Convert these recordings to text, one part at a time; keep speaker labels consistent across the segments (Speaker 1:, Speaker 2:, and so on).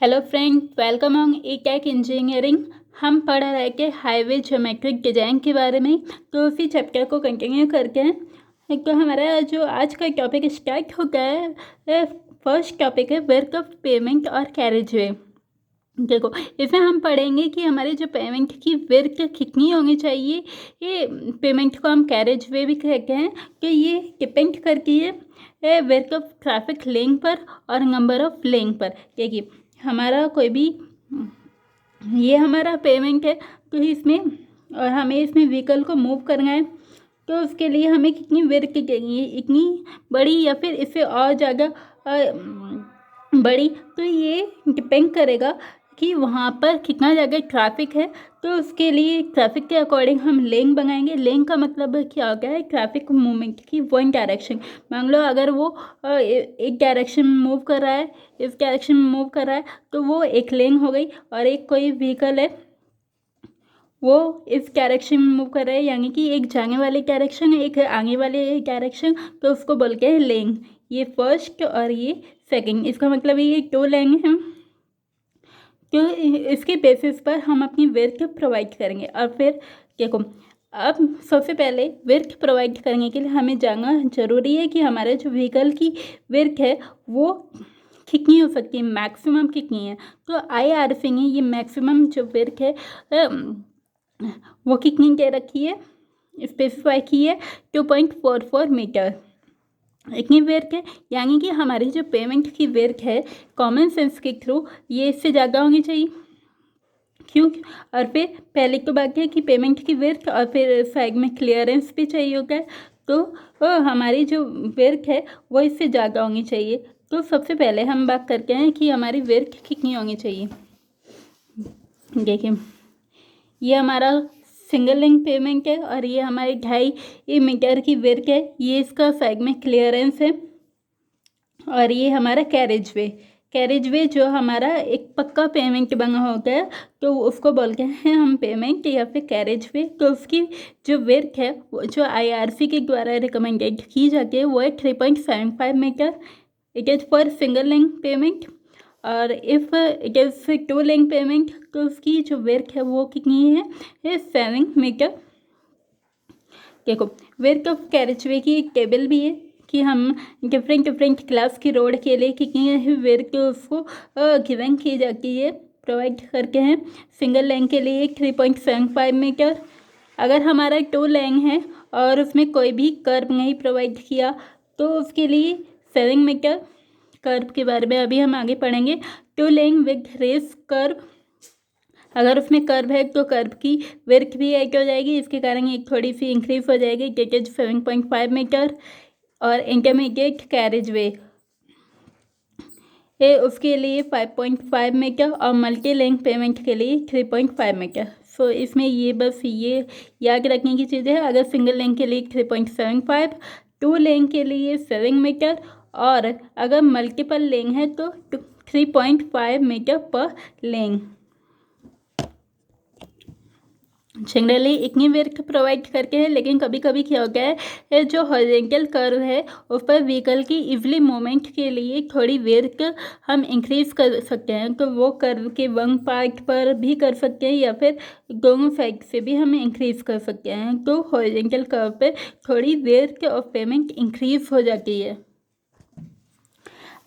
Speaker 1: Hello friend, welcome on E tech engineering. हम पढ़ रहे थे हाईवे ज्योमेट्रिक डिजाइन के बारे में, तो उसी चैप्टर को कंटिन्यू करके हैं। तो हमारा जो आज का टॉपिक स्टार्ट हो गया है, फर्स्ट टॉपिक है वर्क ऑफ पेमेंट और कैरेज वे। देखो, इसमें हम पढ़ेंगे कि हमारे जो पेमेंट की वर्क कितनी होनी चाहिए। ये पेमेंट को हम कैरेज वे भी कहते हैं, कि ये डिपेंड करती है वर्क ऑफ ट्रैफिक लेन पर और नंबर ऑफ लेन पर। देखिए, हमारा कोई भी ये हमारा पेमेंट है, तो इसमें और हमें इसमें व्हीकल को मूव करना है, तो उसके लिए हमें कितनी वर्क चाहिए, इतनी बड़ी या फिर इससे और ज़्यादा बड़ी। तो ये डिपेंड करेगा कि वहाँ पर कितना ज़्यादा ट्रैफिक है। तो उसके लिए ट्रैफिक के अकॉर्डिंग हम लेन बनाएंगे। लेन का मतलब क्या होता है? ट्रैफिक मूवमेंट की वन डायरेक्शन। मान लो अगर वो एक डायरेक्शन में मूव कर रहा है, इस डायरेक्शन में मूव कर रहा है, तो वो एक लेन हो गई। और एक कोई व्हीकल है, वो इस डायरेक्शन में मूव कर रहा है, यानी कि एक जाने वाली डायरेक्शन है, एक आने वाले डायरेक्शन, तो उसको बोलते हैं लेन। ये फर्स्ट और ये सेकंड, इसका मतलब ये दो लेन हैं। तो इसके बेसिस पर हम अपनी वर्क प्रोवाइड करेंगे। और फिर देखो, अब सबसे पहले वर्क प्रोवाइड करने के लिए हमें जानना ज़रूरी है कि हमारे जो व्हीकल की वर्क है वो कितनी हो सकती है, मैक्सिमम कितनी है। तो IRC ने ये मैक्सिमम जो वर्क है वो कितनी दे रखी है, स्पेसिफाई की है 2.44 मीटर। इतनी वर्क है, यानी कि हमारी जो पेमेंट की वर्क है कॉमन सेंस के थ्रू ये इससे ज़्यादा होनी चाहिए। क्यों? और फिर पहले तो बात है कि पेमेंट की वर्क, और फिर साइड में क्लियरेंस भी चाहिए होता है। तो हमारी जो वर्क है वो इससे ज़्यादा होनी चाहिए। तो सबसे पहले हम बात करते हैं कि हमारी वर्क कितनी होनी चाहिए। देखिए, ये हमारा सिंगल लिंक पेमेंट है और ये हमारे 2.5 मीटर की वर्क है। ये इसका साइड में क्लियरेंस है। और ये हमारा कैरेज वे जो हमारा एक पक्का पेमेंट बना होता है, तो उसको बोलते हैं हम पेमेंट या फिर कैरेज वे। तो उसकी जो वर्क है वो जो IRC के द्वारा रिकमेंडेड की जाती है वो है 3.75 metre. It is for single link payment. और if it is 2 link payment, तो उसकी जो वर्क है वो कितनी है 7 मीटर। देखो, वर्क ऑफ कैरेज वे की एक टेबल भी है कि हम डिफरेंट क्लास की रोड के लिए कितनी वर्क उसको गिवन की जाती है, प्रोवाइड करके हैं। सिंगल लेन के लिए 3.75 मीटर। अगर हमारा 2 लेन है और उसमें कोई भी कर्व नहीं प्रोवाइड किया, तो उसके लिए 7 मीटर। कर्व के बारे में अभी हम आगे पढ़ेंगे। 2 लेन विद रेस कर्व, अगर उसमें कर्व है तो कर्व की वर्क भी ऐड हो जाएगी, इसके कारण एक थोड़ी सी इंक्रीज हो जाएगी, डेट इज 7.5 मीटर। और इंटरमीडिएट कैरेज वे उसके लिए 5.5 मीटर और मल्टी लिंक पेमेंट के लिए 3.5 मीटर। सो इसमें ये बस ये याद रखने की चीज़ें हैं। अगर सिंगल लेन के लिए 3.75, 2 लेन के लिए 7 मीटर, और अगर मल्टीपल लेन है तो 3.5 मीटर पर लेन। जनरली इतनी वर्क प्रोवाइड करके है, लेकिन कभी कभी क्या होता है जो हॉरिजॉन्टल कर्व है उस पर व्हीकल की इजली मूवमेंट के लिए थोड़ी वर्क हम इंक्रीज कर सकते हैं। तो वो कर्व के वन पार्ट पर भी कर सकते हैं या फिर दोनों साइड से भी हम इंक्रीज कर सकते हैं। तो हॉरिजॉन्टल कर्व पे थोड़ी वर्क ऑफ पेमेंट इंक्रीज हो जाती है।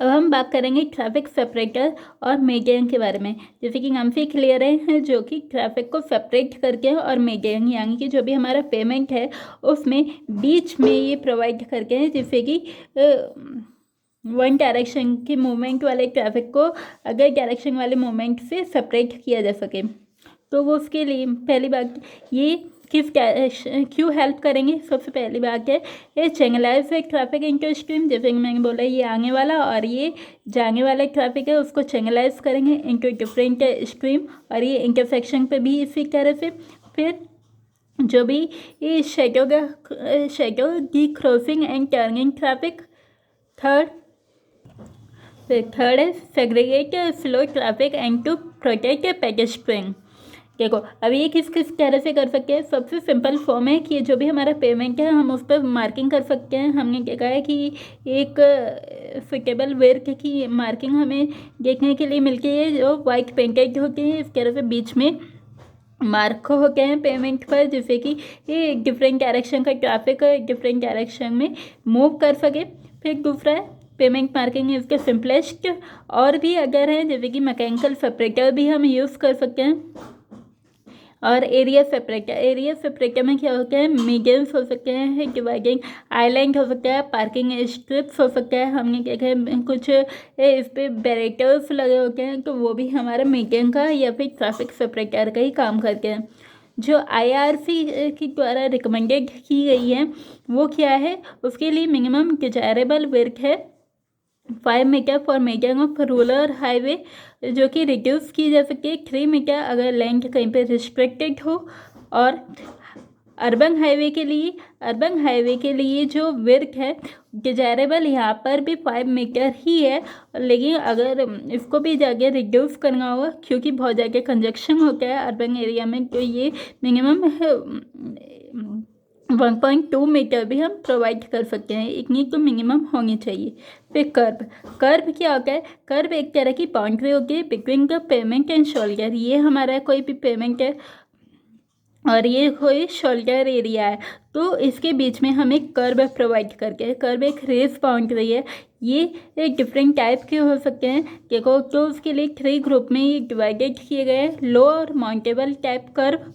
Speaker 1: अब हम बात करेंगे ट्रैफिक सेपरेटर और मीडियन के बारे में। जैसे कि नाम से क्लियर है, जो कि ट्रैफिक को सेपरेट करके और मीडियन यानी कि जो भी हमारा पेमेंट है उसमें बीच में ये प्रोवाइड करके हैं, जिससे कि वन डायरेक्शन की मूवमेंट वाले ट्रैफिक को अगर डायरेक्शन वाले मूवमेंट से सेपरेट किया जा सके। तो वो उसके लिए पहली बात ये क्यों हेल्प करेंगे। सबसे पहली बात है ये चैनलाइज ट्रैफिक इंटू स्ट्रीम। जैसे कि मैंने बोला, ये आने वाला और ये जाने वाला ट्रैफिक है, उसको चैनलाइज करेंगे इंटू डिफरेंट स्ट्रीम। और ये इंटरसेक्शन पे भी इसी तरह से। फिर जो भी ये shadow the crossing and turning traffic. Third है segregate flow traffic and to protect pedestrian. देखो अब ये किस किस तरह से कर सकते हैं। सबसे सिंपल फॉर्म है कि जो भी हमारा पेमेंट है हम उस पर मार्किंग कर सकते हैं। हमने क्या कहा है कि एक सुटेबल वर्क की मार्किंग हमें देखने के लिए मिलती है जो वाइट पेंटेड होती है। इस तरह से बीच में मार्क होते हैं पेमेंट पर, जिससे कि ये डिफरेंट डायरेक्शन का ट्रैफिक डिफरेंट डायरेक्शन में मूव कर सके। फिर दूसरा है पेमेंट मार्किंग है इसका सिंपलेस्ट। और भी अगर है जैसे कि मैकेनिकल सेपरेटर भी हम यूज़ कर सकते हैं। और एरिया सेपरेटर में क्या होता है, मीडियंस हो सकते हैं, डिवाइडिंग आइलैंड हो सकता है, पार्किंग स्ट्रिप्स हो सकता है। हमने क्या कहा कुछ इस पर बैरिकेड्स लगे होते हैं तो वो भी हमारा मीडियम का या फिर ट्रैफिक सेपरेटर का ही काम करते हैं। जो IRC के द्वारा रिकमेंडेड की गई है वो क्या है, उसके लिए मिनिमम डिजायरेबल वर्क है 5 metre for medium of rural highway, जो कि रिड्यूस की जा सकती है 3 मीटर अगर लेंथ कहीं पे रिस्ट्रिक्टेड हो। और अर्बन हाईवे के लिए जो विड्थ है डिजायरेबल यहाँ पर भी 5 मीटर ही है, लेकिन अगर इसको भी जाके रिड्यूस करना होगा क्योंकि बहुत ज़्यादा कंजक्शन होता है अर्बन एरिया में, तो ये मिनिमम 1.2 मीटर भी हम प्रोवाइड कर सकते हैं, इतनी तो मिनिमम होनी चाहिए। फिर कर्व क्या होता है, कर्व एक तरह की बाउंड्री होती है between the payment and shoulder. ये हमारा कोई भी पेमेंट है और ये कोई शोल्डर एरिया है, तो इसके बीच में हम एक कर्व प्रोवाइड करके, कर्व एक रेस बाउंड्री है। ये एक डिफरेंट टाइप के हो सकते हैं। देखो तो उसके लिए 3 ग्रुप में ये डिवाइडेड किए गए हैं, लो और mountable type curve,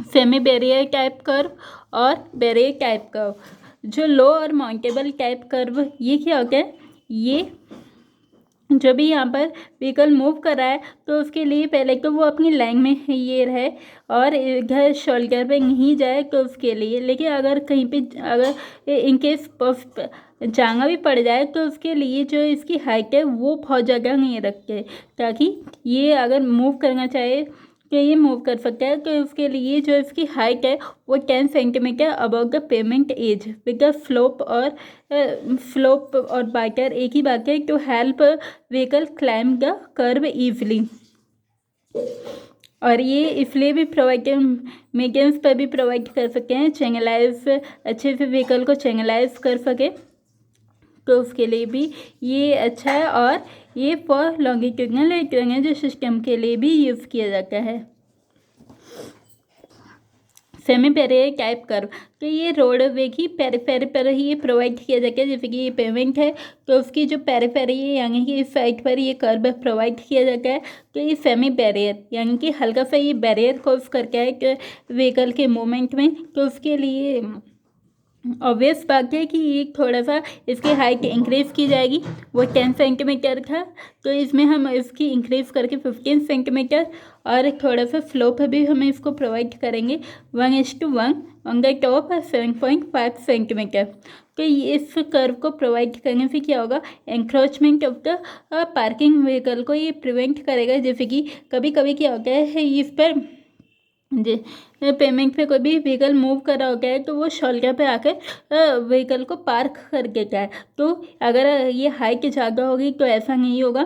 Speaker 1: semi barrier type curve और बैरियर टाइप कर्व। जो लो और माउंटेबल टाइप कर्व ये क्या होता है, ये जो भी यहाँ पर व्हीकल मूव कर रहा है तो उसके लिए पहले तो वो अपनी लाइन में ये रहे और इधर शोल्डर पे नहीं जाए तो उसके लिए, लेकिन अगर कहीं पे अगर इनकेस जांगा भी पड़ जाए तो उसके लिए जो इसकी हाइट है वो बहुत ज़्यादा नहीं रखते, ताकि ये अगर मूव करना चाहे तो ये मूव कर सकता है। तो उसके लिए जो इसकी हाइट है वो 10 centimetre above the pavement edge with the slope और बाइटर एक ही बात है to help vehicle climb the curve easily. और ये इसलिए भी प्रोवाइड मीडियम्स पर भी प्रोवाइड कर सकते हैं, चैनलाइज अच्छे से व्हीकल को चैनलाइज कर सके, तो उसके लिए भी ये अच्छा है। और ये फॉर लॉन्गिट्यूडनल जो सिस्टम के लिए भी यूज़ किया जाता है। सेमी बैरियर टाइप कर्व, तो ये रोडवे की पेरीफेरी पर ही ये प्रोवाइड किया जाता है। जैसे कि ये पेमेंट है तो उसकी जो पेरीफेरी है यानी कि इस साइड पर ये कर्व प्रोवाइड किया जाता है। तो ये सेमी बैरियर यानी कि हल्का सा ये बैरियर कोर्स करके है कि व्हीकल के मूवमेंट में, तो उसके लिए ऑब्वियस बात है कि ये थोड़ा सा इसकी हाइट इंक्रीज़ की जाएगी। वो 10 सेंटीमीटर था तो इसमें हम इसकी इंक्रीज़ करके 15 सेंटीमीटर और थोड़ा सा स्लोप भी हम इसको प्रोवाइड करेंगे 1:1 ऑन द टॉप 7.5 सेंटीमीटर। तो इस कर्व को प्रोवाइड करने से क्या होगा, encroachment of the parking vehicle को ये प्रिवेंट करेगा। जैसे कि कभी कभी क्या होता है इस पर पेमेंट पे कोई भी व्हीकल मूव कर रहा होता है तो वो शोल्डर पे आकर व्हीकल को पार्क कर देता है। तो अगर ये हाइट ज़्यादा होगी तो ऐसा नहीं होगा,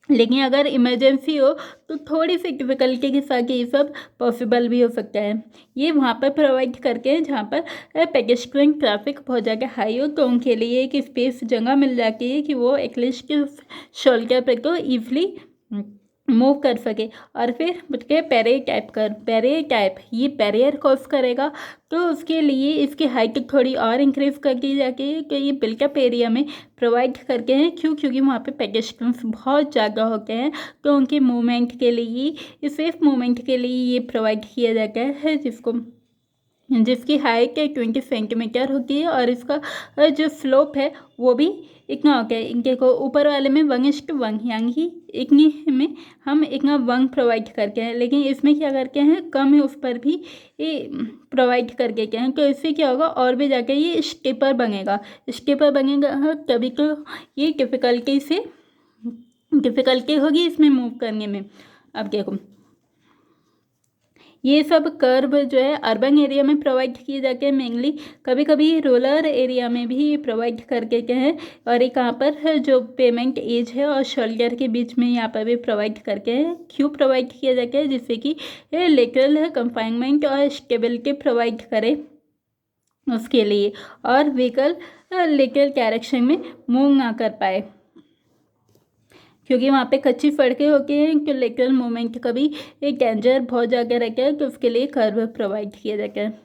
Speaker 1: लेकिन अगर इमरजेंसी हो तो थोड़ी सी डिफ़िकल्टी के साथ ये सब पॉसिबल भी हो सकता है। ये वहाँ पर प्रोवाइड करके हैं जहाँ पर पेडेस्ट्रियन ट्रैफिक बहुत ज़्यादा हाई हो, तो उनके लिए एक स्पेस जगह मिल जाती है कि वो एटलीस्ट शोल्डर पे को ईजली मूव कर सके। और फिर उसके बैरियर टाइप ये बैरियर क्रॉस करेगा तो उसके लिए इसकी हाइट थोड़ी और इंक्रीज कर दी जाती है। तो ये बिल्टअप एरिया में प्रोवाइड करके हैं, क्योंकि वहाँ पे पेडेस्ट्रियंस बहुत ज़्यादा होते हैं, तो उनके मूवमेंट के लिए सेफ मूवमेंट के लिए ये प्रोवाइड किया जाता है, जिसकी हाइट 20 सेंटीमीटर होती है। और इसका जो स्लोप है वो भी इतना होता है, देखो ऊपर वाले में 1:1 यानी कि इतनी में हम इतना 1 प्रोवाइड करके हैं, लेकिन इसमें क्या करके हैं कम है उस पर भी प्रोवाइड करके क्या है। तो इससे क्या होगा और भी जाकर ये स्टेपर बनेगा तभी तो ये डिफ़िकल्टी होगी इसमें मूव करने में। अब देखो ये सब कर्व जो है अर्बन एरिया में प्रोवाइड किए जाते हैं मेनली, कभी कभी रूरल एरिया में भी प्रोवाइड करके के हैं। और एक यहाँ पर जो पेमेंट एज है और शोल्डर के बीच में यहाँ पर भी प्रोवाइड करके हैं। क्यों प्रोवाइड किया जाता है? जिससे कि लेटरल कंफाइनमेंट और स्टेबिलिटी प्रोवाइड करे उसके लिए, और व्हीकल लेटरल डायरेक्शन में मूव ना कर पाए, क्योंकि वहाँ पे कच्ची सड़कें होती हैं तो लेटरल मूवमेंट का भी एक डेंजर बहुत ज़्यादा रहता है, तो उसके लिए कर्व प्रोवाइड किया जाता है।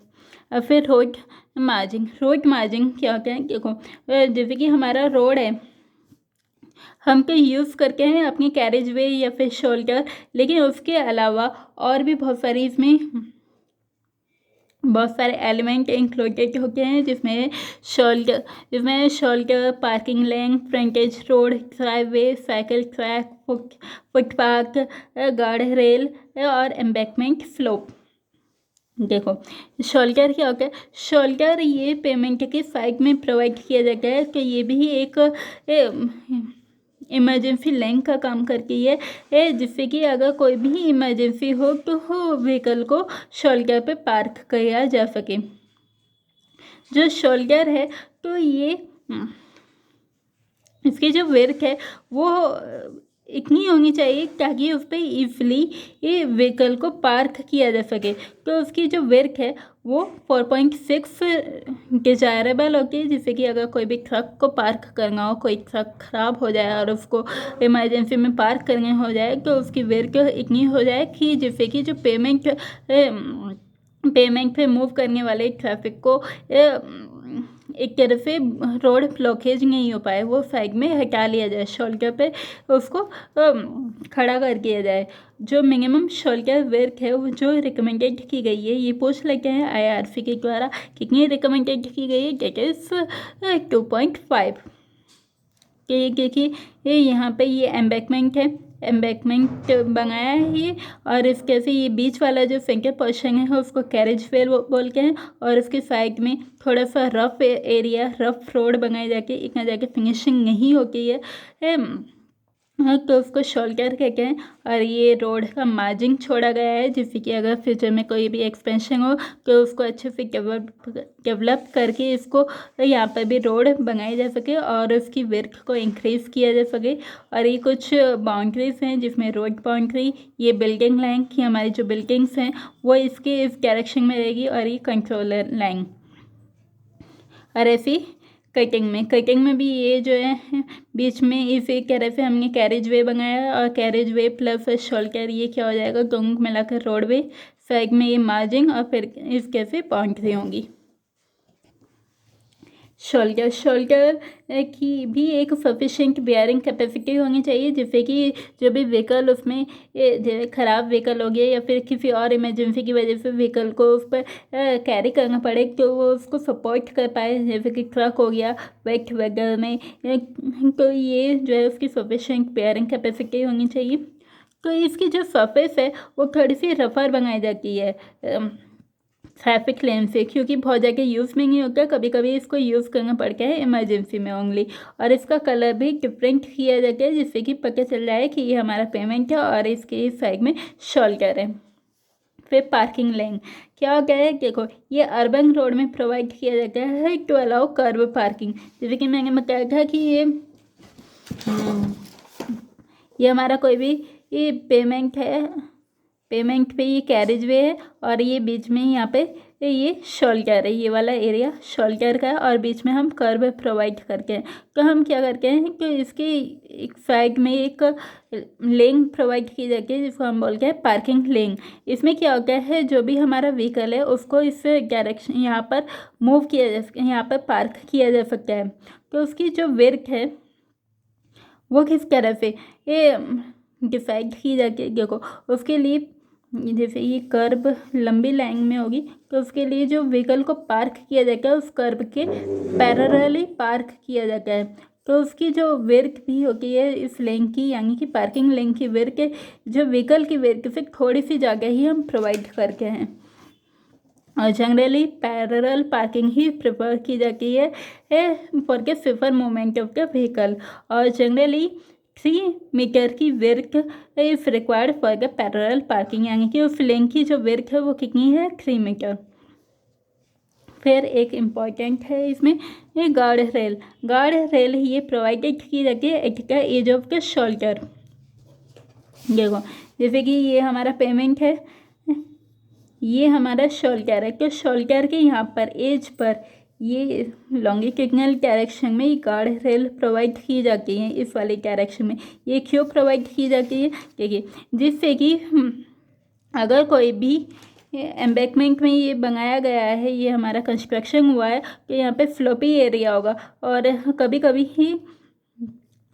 Speaker 1: और फिर रोड मार्जिंग क्या होता है? देखो जैसे कि हमारा रोड है, हम तो यूज़ करके हैं अपनी कैरेज वे या फिर शोल्डर, लेकिन उसके अलावा और भी बहुत सारे एलिमेंट इंक्लूडेड होते हैं, जिसमें shoulder, parking lane, frontage road, driveway, cycle track, footpath, guard rail और एम्बैंकमेंट स्लोप। देखो शोल्डर क्या होता है? शोल्डर ये पेमेंट के साइड में प्रोवाइड किया जाता है, तो ये भी एक इमरजेंसी लेन का काम करती है, जिससे कि अगर कोई भी इमरजेंसी हो तो व्हीकल को शोल्डर पे पार्क किया जा सके। जो शोल्डर है तो ये इसकी जो विड्थ है वो इतनी होनी चाहिए ताकि उस पर ईजिली ये व्हीकल को पार्क किया जा सके। तो उसकी जो विड्थ है वो 4.6 डिजायरेबल होती है, जिससे कि अगर कोई भी ट्रक को पार्क करना हो, कोई ट्रक ख़राब हो जाए और उसको इमरजेंसी में पार्क करना हो जाए, तो उसकी विड्थ इतनी हो जाए कि जिससे कि जो पेमेंट पे मूव करने वाले ट्रैफिक को एक तरफ से रोड ब्लॉकेज नहीं हो पाए, वो साइड में हटा लिया जाए, शोल्डर पे उसको खड़ा कर दिया जाए। जो मिनिमम शोल्डर विड्थ है वो जो रिकमेंडेड की गई है, ये पूछ लेते हैं IRC के द्वारा कितनी रिकमेंडेड की गई है, डेट इज़ 2.5। देखिए ये यहाँ पे ये एम्बैंकमेंट है, एम्बैंकमेंट बनाया है ये, और इसके से ये बीच वाला जो सेंटर पोर्शन है उसको कैरेज वे बोलते हैं, और उसके साइड में थोड़ा सा रफ एरिया, रफ रोड बनाए जाके इतना जाके फिनिशिंग नहीं होती है, तो उसको शोल्डर कहते हैं। और ये रोड का मार्जिन छोड़ा गया है, जिससे कि अगर फ्यूचर में कोई भी एक्सपेंशन हो तो उसको अच्छे से डेवलप करके इसको यहाँ पर भी रोड बनाई जा सके और उसकी विड्थ को इंक्रीज़ किया जा सके। और ये कुछ बाउंड्रीज हैं, जिसमें रोड बाउंड्री, ये बिल्डिंग लाइन की हमारी जो बिल्डिंग्स हैं वो इसके इस डायरेक्शन में रहेगी, और ये कंट्रोलर लाइन। और ऐसी कटिंग में भी ये जो है बीच में इसे तरह से हमने कैरेज वे बनाया, और कैरेज वे प्लस शोल्डर ये क्या हो जाएगा, दोनों मिलाकर रोड वे, साइड में ये मार्जिन, और फिर इसके से बाउंड्री होंगी। शोल्डर की भी एक सफिशेंट बेयरिंग कैपेसिटी होनी चाहिए, जिससे कि जो भी व्हीकल उसमें ख़राब व्हीकल हो गया या फिर किसी और इमरजेंसी की वजह से व्हीकल को उस पर कैरी करना पड़े तो वो उसको सपोर्ट कर पाए, जैसे कि ट्रक हो गया वेट वेदर में, तो ये जो है उसकी सफिशेंट बेयरिंग कैपेसिटी होनी चाहिए। तो इसकी जो सरफेस है वो थोड़ी सी रफर बनाई जाती है ट्रैफिक लेन से, क्योंकि बहुत जगह यूज़ में नहीं होता, कभी कभी इसको यूज़ करना पड़ता है इमरजेंसी में ओनली। और इसका कलर भी डिफरेंट किया जाता है, जिससे कि पता चल रहा है कि ये हमारा पेमेंट है और इसके साइड में शोल्डर है। फिर पार्किंग लेन क्या होता है? देखो ये अर्बन रोड में प्रोवाइड किया जाता है टू अलाउ कर्व पार्किंग। जैसे कि मैंने बताया था कि ये हमारा कोई भी ये पेमेंट पे ये कैरेज वे है, और ये बीच में यहाँ पे ये शोल्डर है, ये वाला एरिया शोल्डर का है, और बीच में हम कर्व प्रोवाइड करके हैं। तो हम क्या करते हैं कि इसके एक साइड में एक लेन प्रोवाइड की जाती है, जिसको हम बोलते हैं पार्किंग लेन। इसमें क्या होता है, जो भी हमारा व्हीकल है उसको इस डायरेक्शन यहाँ पर मूव किया जा सकता है, यहाँ पर पार्क किया जा सकता है। तो उसकी जो विड्थ है वो किस तरह से ये डिसाइड की जाती है। देखो उसके लिए जैसे ये कर्व लंबी लाइन में होगी, तो उसके लिए जो व्हीकल को पार्क किया जाता है उस कर्व के पैरेलली पार्क किया जाता है। तो उसकी जो विड्थ भी होती है इस लेन की, यानी कि पार्किंग लेन की विड्थ जो व्हीकल की विड्थ से थोड़ी सी जगह ही हम प्रोवाइड करके हैं, और जनरली पैरेलल पार्किंग ही प्रेफर की जाती है फॉर के safer movement of the vehicle. और जनरली 3 मीटर की width if required for the parallel parking, यानी कि उस लेन की जो विड्थ है वो कितनी है 3 मीटर। फिर एक इम्पॉर्टेंट है इसमें ये गार्ड रेल। गार्ड रेल ये प्रोवाइडेड की जाती है at the edge of the shoulder. देखो जैसे कि ये हमारा पेमेंट है, ये हमारा शोल्डर है, तो शोल्डर के यहाँ पर एज पर ये लॉन्गिट्यूडिनल डायरेक्शन में ये गार्ड रेल प्रोवाइड की जाती है। इस वाले डायरेक्शन में ये क्यों प्रोवाइड की जाती है, देखिए जिससे कि अगर कोई भी एम्बैंकमेंट में ये बनाया गया है, ये हमारा कंस्ट्रक्शन हुआ है, तो यहाँ पे फ्लोपी एरिया होगा और कभी कभी ही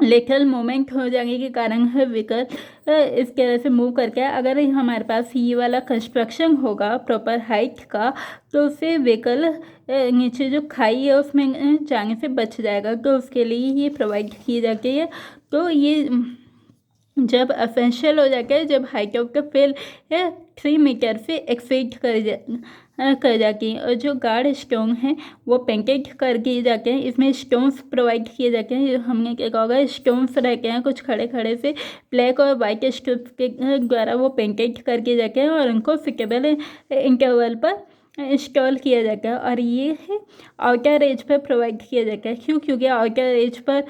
Speaker 1: लेटरल मूवमेंट हो जाने के कारण है व्हीकल इस तरह से मूव करके, अगर हमारे पास ये वाला कंस्ट्रक्शन होगा प्रॉपर हाइट का, तो उससे व्हीकल नीचे जो खाई है उसमें जाने से बच जाएगा। तो उसके लिए ये प्रोवाइड की जाती है। तो ये जब असेंशियल हो जाता है जब height of the fill 3 metre से एक्सीड कर जाती हैं। और जो गार्ड स्टोन है वो पेंटेड कर दिए जाते हैं, इसमें स्टोन्स प्रोवाइड किए जाते हैं। हमने क्या कहा स्टोन्स रहते हैं कुछ खड़े खड़े से ब्लैक और वाइट स्ट्रिप्स के द्वारा वो पेंटेड कर दिए जाते हैं और उनको फिटेबल इंटरवल पर इंस्टॉल किया जाता है। और ये है आउटर एज पर प्रोवाइड किया जाता है। क्यों, क्योंकि आउटर एज पर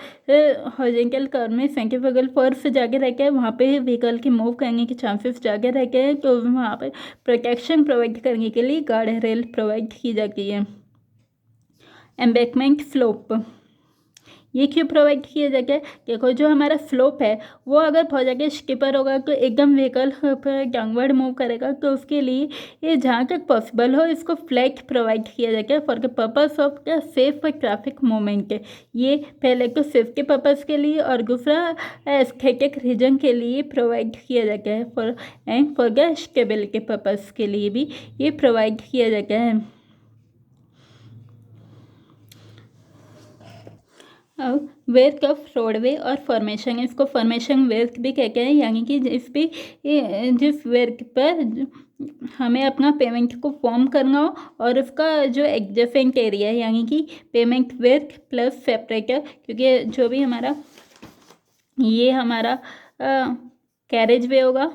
Speaker 1: हॉरिजॉन्टल कर्व में सेंट्रीफ्यूगल फोर्स जाके रहता है, वहाँ पे व्हीकल के मूव करने के चांसेस जाके रहते हैं, तो वहाँ पे प्रोटेक्शन प्रोवाइड करने के लिए गार्ड रेल प्रोवाइड की जाती है। एम्बैंकमेंट फ्लोप ये क्यों प्रोवाइड किया जाता है, देखो जो हमारा फ्लोप है वो अगर बहुत ज़्यादा स्टिपर होगा तो एकदम व्हीकल डाउनवर्ड मूव करेगा, तो उसके लिए ये जहाँ तक पॉसिबल हो इसको फ्लैट प्रोवाइड किया जाता है for the purpose of the safe traffic movement. ये पहले तो सेफ्टी पर्पज़ के लिए और दूसरा एस्थेटिक रीजन के लिए प्रोवाइड किया जाता है फॉर द स्टेबिलिटी पर्पज़ के लिए भी ये प्रोवाइड किया जाता है। अब वर्क ऑफ रोडवे और फॉर्मेशन, इसको फॉर्मेशन वर्क भी कहते हैं, यानी कि जिस वर्क पर हमें अपना पेमेंट को फॉर्म करना हो और उसका जो एडजेसेंट एरिया है, यानी कि पेमेंट वर्क प्लस सेपरेटर, क्योंकि जो भी हमारा ये हमारा कैरेज वे होगा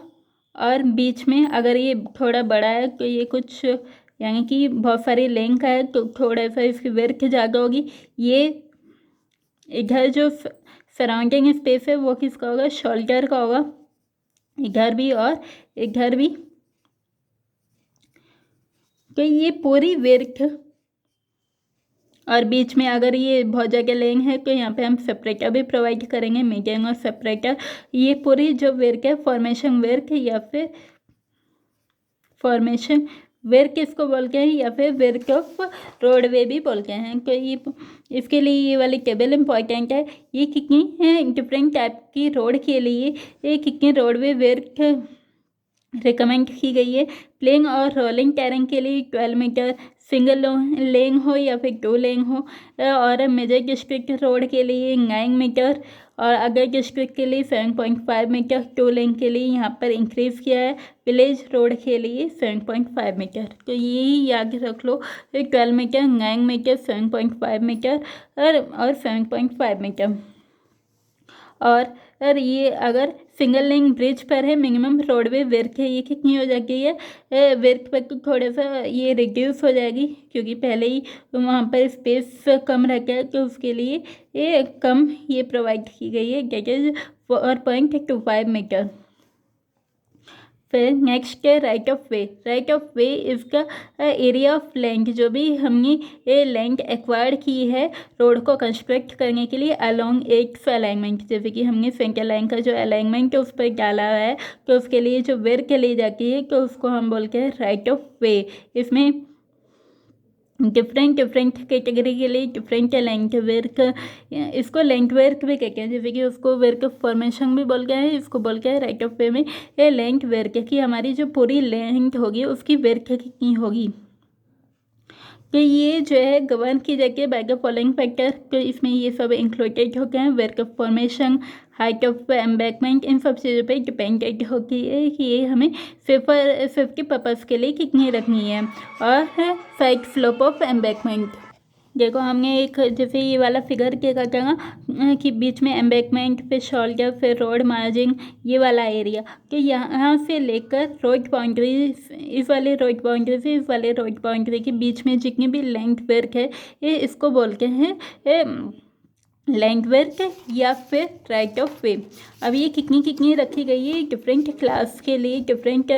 Speaker 1: और बीच में अगर ये थोड़ा बड़ा है तो ये कुछ यानी कि बहुत सारी लेन का है तो थोड़ा सा इसकी वर्क ज़्यादा होगी। ये इधर जो सराउंडिंग स्पेस है वो किसका होगा, शोल्डर का होगा, इधर भी और इधर भी। तो ये पूरी वर्क और बीच में अगर ये बहुत जगह लेंग है तो यहाँ पे हम सेपरेटर भी प्रोवाइड करेंगे, मीडियम और सेपरेटर। ये पूरी जो वर्क है फॉर्मेशन वर्क या फिर फॉर्मेशन वर्क इसको बोलते हैं या फिर वर्क ऑफ रोडवे भी बोलते हैं। तो ये इसके लिए ये वाली टेबल इम्पॉर्टेंट है। ये कितनी है डिफरेंट टाइप की रोड के लिए ये कितनी रोडवे वर्क रिकमेंड की गई है। प्लेन और रोलिंग टेरेन के लिए 12 मीटर, सिंगल लेन हो या फिर 2 लेन हो, और मेजर डिस्ट्रिक्ट रोड के लिए 9 मीटर और अदर डिस्ट्रिक्ट के लिए 7.5 मीटर। 2 लेन के लिए यहाँ पर इंक्रीज़ किया है। विलेज रोड के लिए 7.5 मीटर। तो यही याद रख लो 12 मीटर, 9 मीटर, 7.5 मीटर और 7.5 मीटर। और ये अगर सिंगल लेन ब्रिज पर है मिनिमम रोडवे वर्क है ये कितनी हो जाती है, वर्क पर थोड़ा सा ये रिड्यूस हो जाएगी क्योंकि पहले ही वहाँ पर स्पेस कम रहता है, तो उसके लिए ये कम ये प्रोवाइड की गई है, डेट इज 4.25 मीटर। फिर नेक्स्ट है right of way. Right of वे इसका एरिया ऑफ लैंड जो भी हमने ये लैंड एक्वायर की है रोड को कंस्ट्रक्ट करने के लिए अलोंग एक्स अलाइनमेंट, जैसे कि हमने सेंटर लाइन का जो अलाइनमेंट है उस पर डाला है, तो उसके लिए जो वर्क ली जाती है तो उसको हम बोलते हैं राइट ऑफ वे। इसमें डिफरेंट कैटेगरी के लिए डिफरेंट लेंथ वर्क, इसको लेंथ वर्क भी कहते हैं, जैसे कि उसको वर्क फॉर्मेशन भी बोलते हैं, इसको बोलते हैं राइट ऑफ वे में ये लेंथ वर्क कि हमारी जो पूरी लेंथ होगी उसकी वर्क कितनी होगी। तो ये जो है गवर्न की जाती है बाय द फॉलोइंग फैक्टर, तो इसमें ये सब इंक्लूडेड होते हैं। Work of formation, height of embankment, इन सब चीज़ों पे डिपेंडेड होती है कि ये हमें सेफ्टी पर्पज़ के लिए कितनी रखनी है। और है साइड स्लोप ऑफ एम्बैंकमेंट, देखो हमने एक जैसे ये वाला फिगर क्या करते हैं कि बीच में एम्बैंकमेंट, फिर शोल्डर, फिर रोड मार्जिन, ये वाला एरिया, तो यहाँ से लेकर रोड बाउंड्री, इस वाले रोड बाउंड्री से इस वाले रोड बाउंड्री के बीच में जितनी भी लेंथ वर्क है ये इसको बोलते हैं लेंथ वर्क या फिर राइट ऑफ वे। अब ये कितनी रखी गई है, डिफरेंट क्लास के लिए डिफरेंट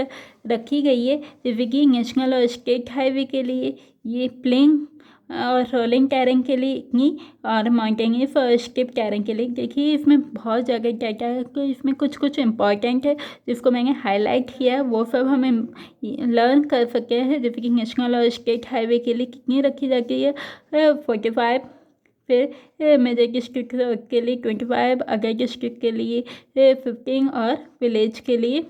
Speaker 1: रखी गई है। जैसे कि नेशनल और स्टेट हाईवे के लिए ये प्लेन और रोलिंग टेरेन के लिए इतनी, और माउंटेनियस और स्टिप टेरेन के लिए। देखिए इसमें बहुत जगह क्या क्या है, तो इसमें कुछ इंपॉर्टेंट है जिसको मैंने हाईलाइट किया है, वो सब हमें लर्न कर सकते हैं। जैसे कि नेशनल और स्टेट हाईवे के लिए कितनी रखी जाती है 45, फिर मेजर डिस्ट्रिक्ट के लिए 25, अदर डिस्ट्रिक्ट के लिए 15 और विलेज के लिए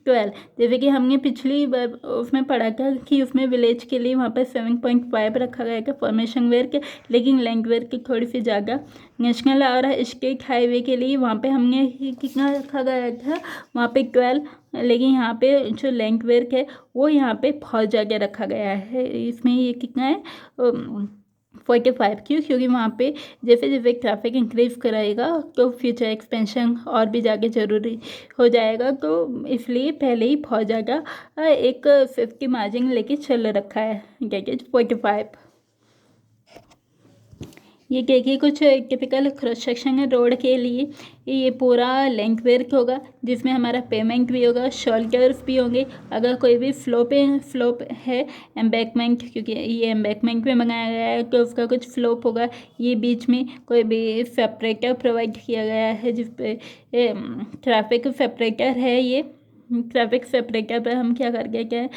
Speaker 1: 12। जैसे कि हमने पिछली बार उसमें पढ़ा था कि उसमें विलेज के लिए वहाँ पर 7.5 रखा गया था फॉर्मेशन वर्क, लेकिन लैंड वर्क की थोड़ी सी ज़्यादा। नेशनल और स्टेट हाईवे के लिए वहाँ पे हमने कितना रखा गया था, वहाँ पे 12, लेकिन यहाँ पे जो लैंड वर्क है वो यहाँ पे बहुत ज़्यादा रखा गया है। इसमें ये कितना है 45। क्योंकि वहाँ पे जैसे जैसे ट्रैफिक इंक्रीज कराएगा तो फ्यूचर एक्सपेंशन और भी ज़्यादा ज़रूरी हो जाएगा, तो इसलिए पहले ही बहुत ज़्यादा एक 50 मार्जिन लेके चल रखा है, क्या 45। ये देखिए कुछ टिपिकल क्रॉस सेक्शन है रोड के लिए। ये पूरा लेंथ वर्क होगा जिसमें हमारा पेमेंट भी होगा, शोल्डर्स भी होंगे। अगर कोई भी फ्लोप है एम्बैंकमेंट, क्योंकि ये एम्बैंकमेंट में बनाया गया है तो उसका कुछ फ्लोप होगा। ये बीच में कोई भी सेपरेटर प्रोवाइड किया गया है जिस पे ट्रैफिक सेपरेटर है। ये ट्रैफिक सेपरेटर पर हम क्या करके क्या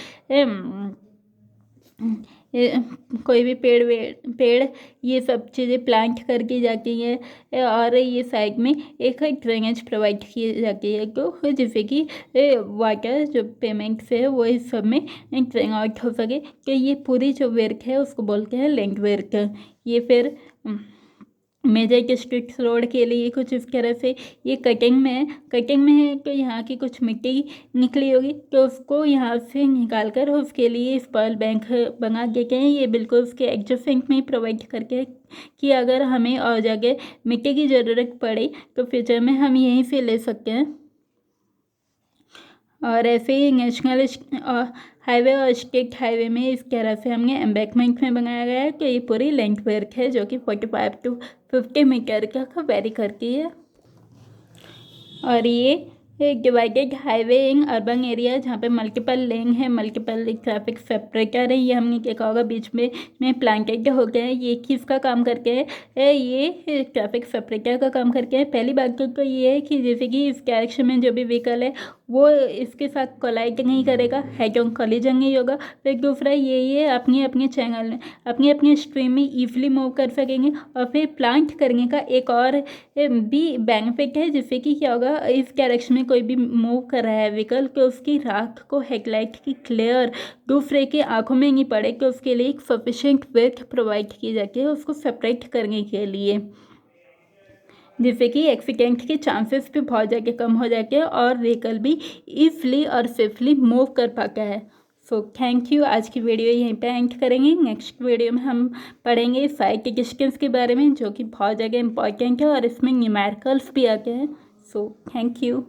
Speaker 1: कोई भी पेड़ ये सब चीज़ें प्लांट करके जाती है, और ये साइड में एक ड्रेनेज प्रोवाइड की जाती है, तो जिससे कि वाटर जो पेमेंट से है वो इस सब में ड्रेन आउट हो सके। तो ये पूरी जो वर्क है उसको बोलते हैं लैंड वर्क। ये फिर मेजर डिस्ट्रिक्ट रोड के लिए कुछ इस तरह से ये कटिंग में है तो यहाँ की कुछ मिट्टी निकली होगी तो उसको यहाँ से निकाल कर उसके लिए स्पॉइल बैंक बना देते हैं। ये बिल्कुल उसके एडजस्टेंट में प्रोवाइड करके कि अगर हमें और जगह मिट्टी की ज़रूरत पड़े तो फ्यूचर में हम यहीं से ले सकते हैं। और ऐसे ही नेशनल हाईवे और स्टेट हाईवे में इस तरह से हमने एम्बैंकमेंट में बनाया गया है। तो ये पूरी लेंथ वर्क है जो कि 45 to 50 मीटर का वेरी करती है। और ये divided highway in urban area जहाँ पे मल्टीपल लेन है, मल्टीपल ट्रैफिक सेपरेटर है। ये हमने देखा होगा बीच में प्लांटेड हो गए हैं। ये किसका काम करके है, ये ट्रैफिक सेपरेटर का काम करके है। पहली बात तो ये है कि जैसे कि इस डायरेक्शन में जो भी व्हीकल है वो इसके साथ कोलाइड नहीं करेगा, हेड ऑन कोलिजन नहीं होगा। फिर दूसरा ये अपनी अपनी चैनल में अपनी स्ट्रीम में ईजिली मूव कर सकेंगे। और फिर प्लांट करने का एक और भी बेनिफिट है जिससे कि क्या होगा, इस डायरेक्शन में कोई भी मूव कर रहा है व्हीकल तो उसकी राख को हेडलाइट की क्लियर दूसरे की आंखों में नहीं पड़े, तो उसके लिए एक सफिशेंट विड्थ प्रोवाइड की जाती है उसको सेपरेट करने के लिए, जिससे कि एक्सीडेंट के चांसेस भी बहुत ज़्यादा कम हो जाते हैं और व्हीकल भी ईजली और सेफली मूव कर पाता है। So thank you. आज की वीडियो यहीं पे एंड करेंगे। नेक्स्ट वीडियो में हम पढ़ेंगे साइट डिस्टेंस के बारे में जो कि बहुत ज़्यादा इंपॉर्टेंट है और इसमें न्यूमेरिकल्स भी आते हैं। So thank you.